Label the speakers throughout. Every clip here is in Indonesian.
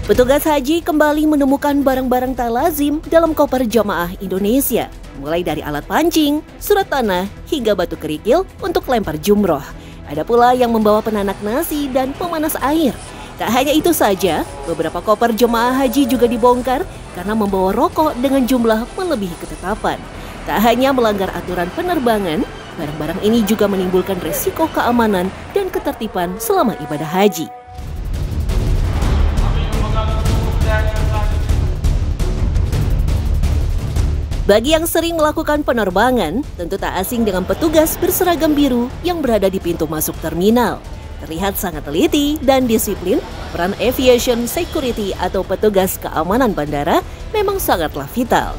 Speaker 1: Petugas haji kembali menemukan barang-barang tak lazim dalam koper jamaah Indonesia, mulai dari alat pancing, surat tanah, hingga batu kerikil untuk lempar jumroh. Ada pula yang membawa penanak nasi dan pemanas air. Tak hanya itu saja, beberapa koper jemaah haji juga dibongkar karena membawa rokok dengan jumlah melebihi ketetapan. Tak hanya melanggar aturan penerbangan, barang-barang ini juga menimbulkan resiko keamanan dan ketertiban selama ibadah haji. Bagi yang sering melakukan penerbangan, tentu tak asing dengan petugas berseragam biru yang berada di pintu masuk terminal. Terlihat sangat teliti dan disiplin, peran aviation security atau petugas keamanan bandara memang sangatlah vital.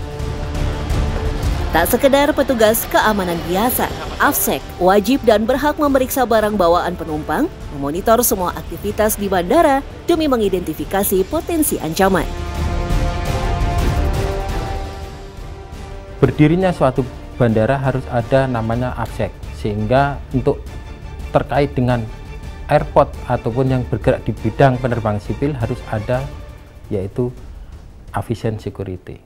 Speaker 1: Tak sekedar petugas keamanan biasa, AFSEC wajib dan berhak memeriksa barang bawaan penumpang, memonitor semua aktivitas di bandara demi mengidentifikasi potensi ancaman.
Speaker 2: Berdirinya suatu bandara harus ada namanya AFSEC, sehingga untuk terkait dengan airport ataupun yang bergerak di bidang penerbangan sipil harus ada, yaitu aviation security.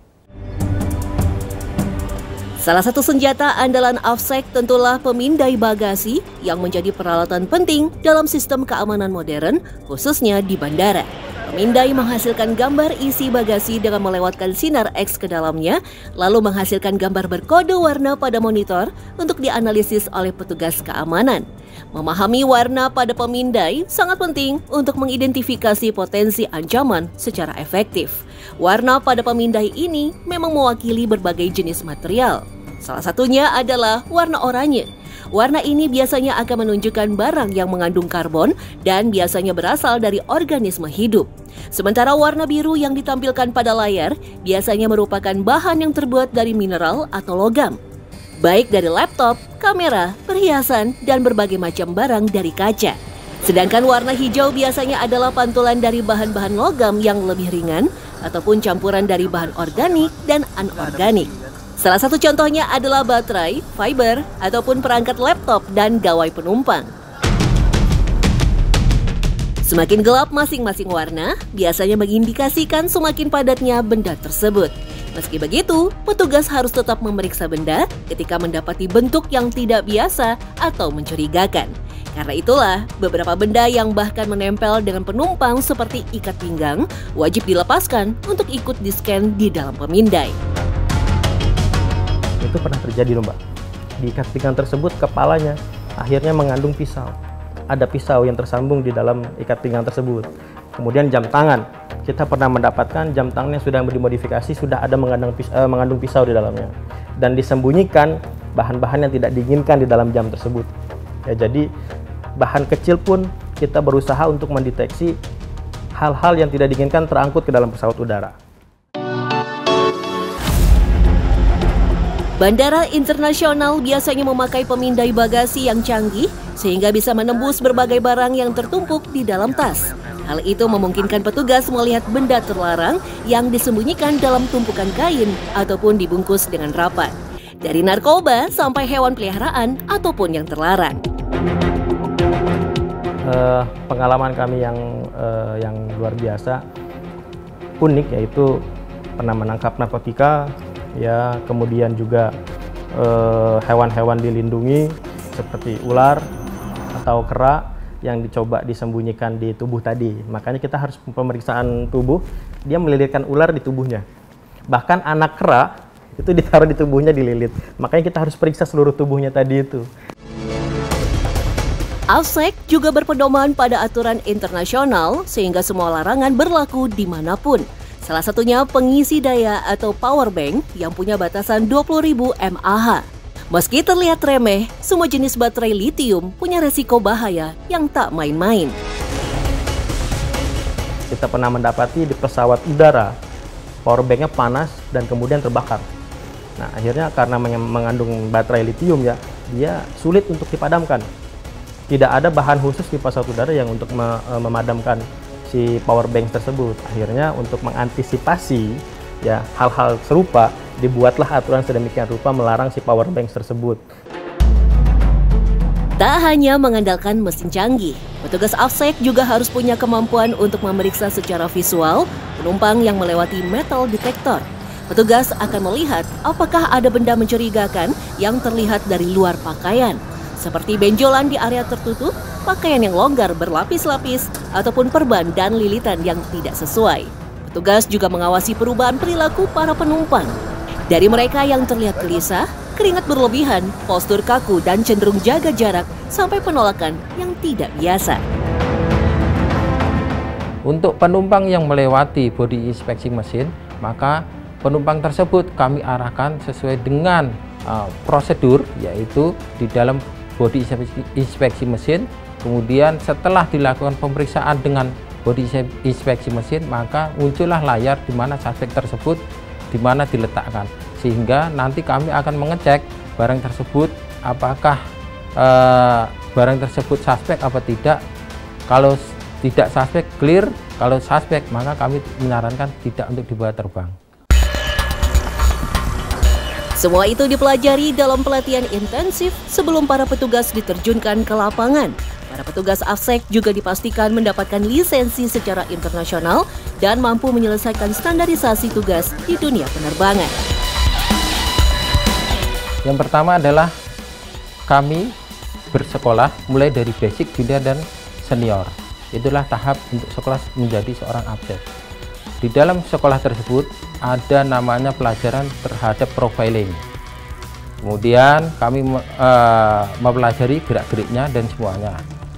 Speaker 1: Salah satu senjata andalan AFSEC tentulah pemindai bagasi yang menjadi peralatan penting dalam sistem keamanan modern, khususnya di bandara. Pemindai menghasilkan gambar isi bagasi dengan melewatkan sinar X ke dalamnya, lalu menghasilkan gambar berkode warna pada monitor untuk dianalisis oleh petugas keamanan. Memahami warna pada pemindai sangat penting untuk mengidentifikasi potensi ancaman secara efektif. Warna pada pemindai ini memang mewakili berbagai jenis material. Salah satunya adalah warna oranye. Warna ini biasanya akan menunjukkan barang yang mengandung karbon dan biasanya berasal dari organisme hidup. Sementara warna biru yang ditampilkan pada layar biasanya merupakan bahan yang terbuat dari mineral atau logam, baik dari laptop, kamera, perhiasan, dan berbagai macam barang dari kaca. Sedangkan warna hijau biasanya adalah pantulan dari bahan-bahan logam yang lebih ringan ataupun campuran dari bahan organik dan anorganik. Salah satu contohnya adalah baterai, fiber, ataupun perangkat laptop dan gawai penumpang. Semakin gelap masing-masing warna, biasanya mengindikasikan semakin padatnya benda tersebut. Meski begitu, petugas harus tetap memeriksa benda ketika mendapati bentuk yang tidak biasa atau mencurigakan. Karena itulah, beberapa benda yang bahkan menempel dengan penumpang seperti ikat pinggang wajib dilepaskan untuk ikut di-scan di dalam pemindai.
Speaker 3: Itu pernah terjadi loh Mbak. Di ikat pinggang tersebut kepalanya akhirnya mengandung pisau. Ada pisau yang tersambung di dalam ikat pinggang tersebut. Kemudian jam tangan. Kita pernah mendapatkan jam tangan yang sudah dimodifikasi, sudah ada mengandung pisau di dalamnya. Dan disembunyikan bahan-bahan yang tidak diinginkan di dalam jam tersebut. Ya, jadi bahan kecil pun kita berusaha untuk mendeteksi hal-hal yang tidak diinginkan terangkut ke dalam pesawat udara.
Speaker 1: Bandara internasional biasanya memakai pemindai bagasi yang canggih sehingga bisa menembus berbagai barang yang tertumpuk di dalam tas. Hal itu memungkinkan petugas melihat benda terlarang yang disembunyikan dalam tumpukan kain ataupun dibungkus dengan rapat. Dari narkoba sampai hewan peliharaan ataupun yang terlarang.
Speaker 3: Pengalaman kami yang luar biasa, unik, yaitu pernah menangkap narkotika. Ya, kemudian juga hewan-hewan dilindungi seperti ular atau kera yang dicoba disembunyikan di tubuh tadi. Makanya kita harus pemeriksaan tubuh, dia melilitkan ular di tubuhnya. Bahkan anak kera itu ditaruh di tubuhnya, dililit. Makanya kita harus periksa seluruh tubuhnya tadi itu.
Speaker 1: AFSEC juga berpedoman pada aturan internasional sehingga semua larangan berlaku dimanapun. Salah satunya pengisi daya atau power bank yang punya batasan 20.000 mAh. Meski terlihat remeh, semua jenis baterai litium punya resiko bahaya yang tak main-main.
Speaker 3: Kita pernah mendapati di pesawat udara, power banknya panas dan kemudian terbakar. Nah, akhirnya karena mengandung baterai litium ya, dia sulit untuk dipadamkan. Tidak ada bahan khusus di pesawat udara yang untuk memadamkan si power bank tersebut. Akhirnya untuk mengantisipasi ya hal-hal serupa, dibuatlah aturan sedemikian rupa melarang si power bank tersebut.
Speaker 1: Tak hanya mengandalkan mesin canggih, petugas AFSEC juga harus punya kemampuan untuk memeriksa secara visual penumpang yang melewati metal detector. Petugas akan melihat apakah ada benda mencurigakan yang terlihat dari luar pakaian, seperti benjolan di area tertutup, pakaian yang longgar berlapis-lapis, ataupun perban dan lilitan yang tidak sesuai. Petugas juga mengawasi perubahan perilaku para penumpang. Dari mereka yang terlihat gelisah, keringat berlebihan, postur kaku, dan cenderung jaga jarak, sampai penolakan yang tidak biasa.
Speaker 2: Untuk penumpang yang melewati body inspection mesin, maka penumpang tersebut kami arahkan sesuai dengan prosedur, yaitu di dalam body inspection mesin. Kemudian setelah dilakukan pemeriksaan dengan body inspection mesin, maka muncullah layar di mana suspek tersebut di mana diletakkan, sehingga nanti kami akan mengecek barang tersebut apakah barang tersebut suspek apa tidak. Kalau tidak suspek, clear. Kalau suspek, maka kami menyarankan tidak untuk dibawa terbang.
Speaker 1: Semua itu dipelajari dalam pelatihan intensif sebelum para petugas diterjunkan ke lapangan. Para petugas AFSEC juga dipastikan mendapatkan lisensi secara internasional dan mampu menyelesaikan standarisasi tugas di dunia penerbangan.
Speaker 2: Yang pertama adalah kami bersekolah mulai dari basic, junior, dan senior. Itulah tahap untuk sekolah menjadi seorang AFSEC. Di dalam sekolah tersebut ada namanya pelajaran terhadap profiling. Kemudian kami mempelajari gerak-geriknya dan semuanya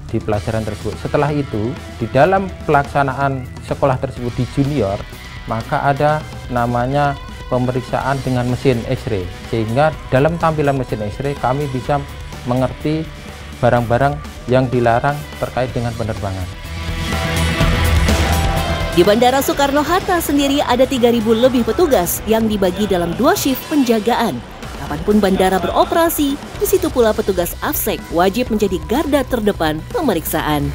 Speaker 2: di pelajaran tersebut. Setelah itu, di dalam pelaksanaan sekolah tersebut di junior, maka ada namanya pemeriksaan dengan mesin X-ray, sehingga dalam tampilan mesin X-ray kami bisa mengerti barang-barang yang dilarang terkait dengan penerbangan.
Speaker 1: Di Bandara Soekarno-Hatta sendiri ada 3.000 lebih petugas yang dibagi dalam 2 shift penjagaan. Kapanpun bandara beroperasi, di situ pula petugas AFSEC wajib menjadi garda terdepan pemeriksaan.